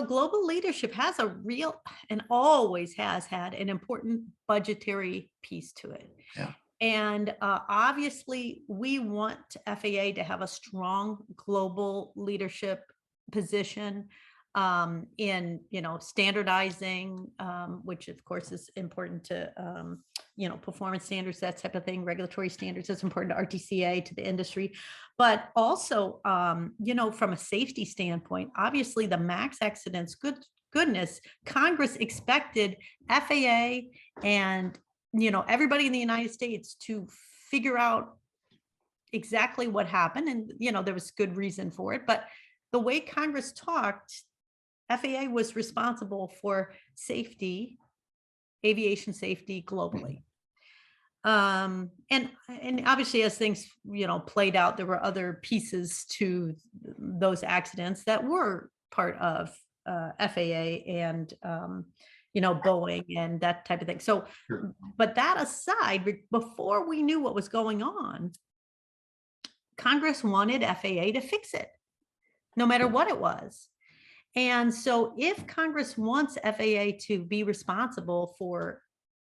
global leadership has a real, and always has had an important budgetary piece to it. Yeah. And obviously, we want FAA to have a strong global leadership position in, standardizing, which of course is important to, performance standards, that type of thing, regulatory standards. That's important to RTCA, to the industry, but also, from a safety standpoint, obviously the MAX accidents, goodness, Congress expected FAA and everybody in the United States to figure out exactly what happened. And, there was good reason for it. But the way Congress talked, FAA was responsible for safety, aviation safety globally. And obviously as things, played out, there were other pieces to those accidents that were part of FAA and, Boeing and that type of thing. So, Sure. but that aside, before we knew what was going on, Congress wanted FAA to fix it, no matter what it was. And so if Congress wants FAA to be responsible for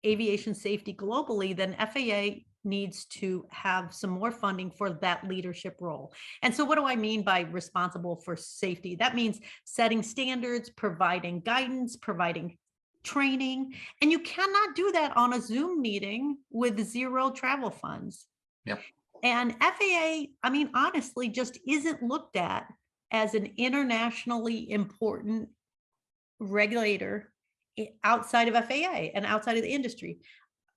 aviation safety globally, then FAA needs to have some more funding for that leadership role. And so what do I mean by responsible for safety? That means setting standards, providing guidance, providing training, and you cannot do that on a Zoom meeting with zero travel funds. Yep. And FAA, I mean, honestly, just isn't looked at as an internationally important regulator outside of FAA and outside of the industry.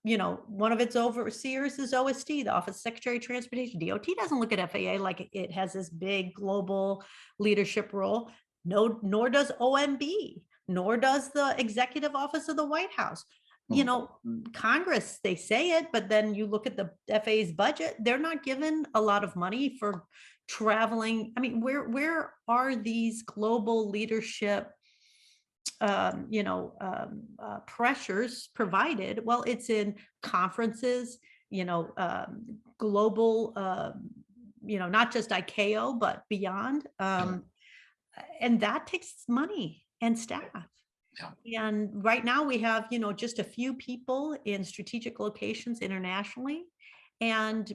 One of its overseers is OST, the Office of Secretary of Transportation. DOT doesn't look at FAA like it has this big global leadership role. No, nor does OMB, nor does the Executive Office of the White House. Congress, they say it, but then you look at the FAA's budget, they're not given a lot of money for traveling. I mean, where are these global leadership pressures provided? Well, it's in conferences, global, not just ICAO, but beyond. And that takes money and staff. Yeah. And right now we have, just a few people in strategic locations internationally. And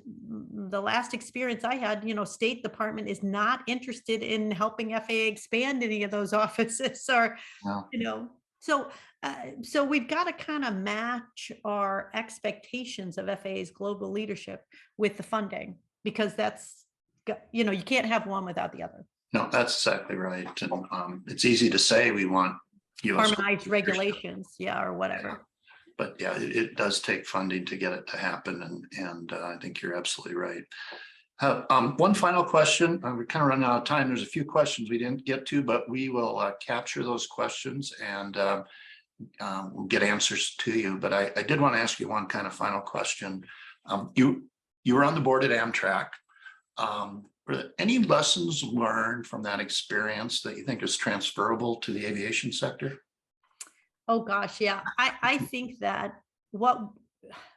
the last experience I had, State Department is not interested in helping FAA expand any of those offices or, so we've got to kind of match our expectations of FAA's global leadership with the funding, because that's, you can't have one without the other. No, that's exactly right. And it's easy to say we want US harmonized regulations, or whatever. Yeah. But yeah, it does take funding to get it to happen. And I think you're absolutely right. One final question. We're kind of running out of time. There's a few questions we didn't get to, but we will capture those questions and we'll get answers to you. But I did want to ask you one kind of final question. You were on the board at Amtrak. Were there any lessons learned from that experience that you think is transferable to the aviation sector? Oh gosh, yeah. I think that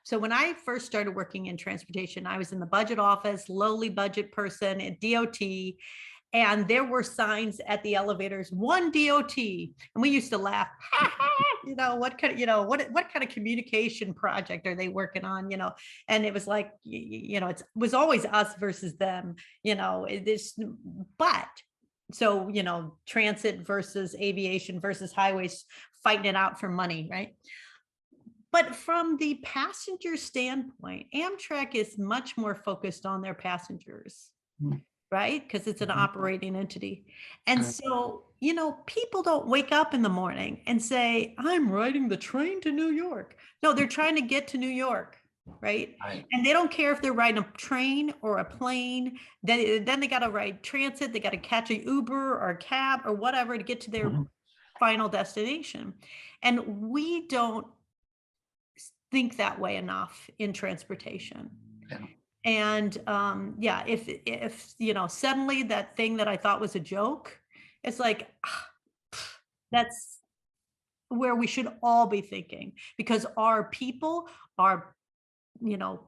so when I first started working in transportation, I was in the budget office, lowly budget person at DOT, and there were signs at the elevators, one DOT, and we used to laugh. What kind of communication project are they working on? And it was like, it was always us versus them. But so transit versus aviation versus highways, fighting it out for money, right? But from the passenger standpoint, Amtrak is much more focused on their passengers, right? Because it's an operating entity. And so, people don't wake up in the morning and say, I'm riding the train to New York. No, they're trying to get to New York, right? And they don't care if they're riding a train or a plane. Then they got to ride transit. They got to catch an Uber or a cab or whatever to get to their final destination. And we don't think that way enough in transportation. Yeah. And yeah, if suddenly that thing that I thought was a joke, it's like that's where we should all be thinking, because our people, our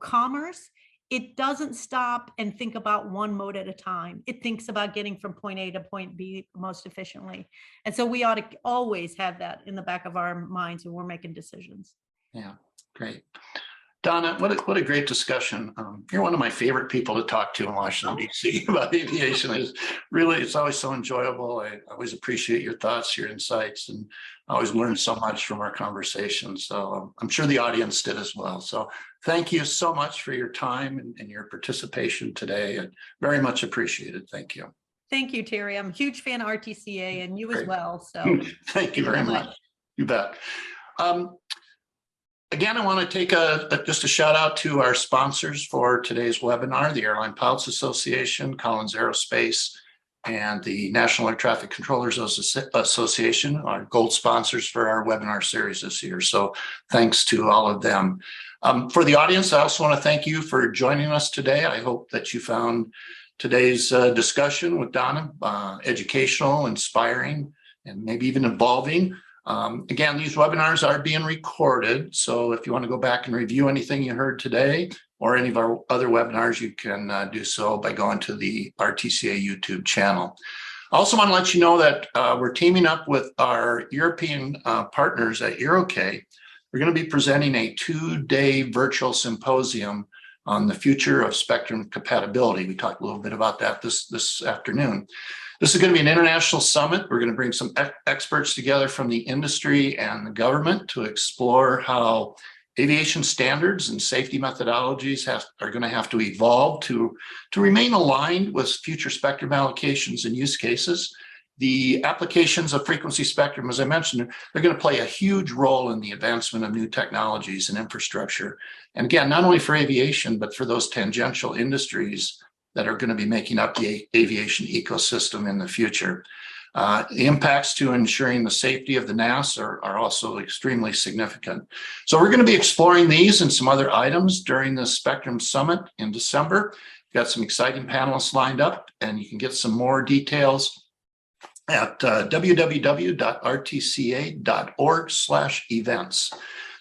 commerce, it doesn't stop and think about one mode at a time. It thinks about getting from point A to point B most efficiently. And so we ought to always have that in the back of our minds when we're making decisions. Yeah, great. Donna, what a great discussion. You're one of my favorite people to talk to in Washington, D.C. about aviation. It's always so enjoyable. I always appreciate your thoughts, your insights, and I always learn so much from our conversations. So I'm sure the audience did as well. So thank you so much for your time and your participation today. And very much appreciated. Thank you. Thank you, Terry. I'm a huge fan of RTCA and you Great. as well. So thank you very much. You bet. Again, I want to take just a shout out to our sponsors for today's webinar, the Airline Pilots Association, Collins Aerospace, and the National Air Traffic Controllers Association, our gold sponsors for our webinar series this year. So thanks to all of them. For the audience, I also want to thank you for joining us today. I hope that you found today's discussion with Donna educational, inspiring, and maybe even involving. Again, these webinars are being recorded, so if you want to go back and review anything you heard today or any of our other webinars, you can do so by going to the RTCA YouTube channel. I also want to let you know that we're teaming up with our European partners at EuroK. We're going to be presenting a 2-day virtual symposium on the future of spectrum compatibility. We talked a little bit about that this afternoon. This is going to be an international summit. We're going to bring some experts together from the industry and the government to explore how aviation standards and safety methodologies are going to have to evolve to remain aligned with future spectrum allocations and use cases. The applications of frequency spectrum, as I mentioned, they're going to play a huge role in the advancement of new technologies and infrastructure. And again, not only for aviation, but for those tangential industries that are going to be making up the aviation ecosystem in the future. The impacts to ensuring the safety of the NAS are also extremely significant. So we're going to be exploring these and some other items during the Spectrum Summit in December. We've got some exciting panelists lined up, and you can get some more details at www.rtca.org/events.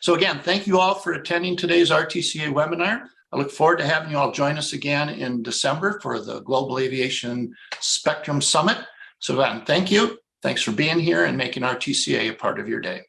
So again, thank you all for attending today's RTCA webinar. I look forward to having you all join us again in December for the Global Aviation Spectrum Summit. So thank you. Thanks for being here and making RTCA a part of your day.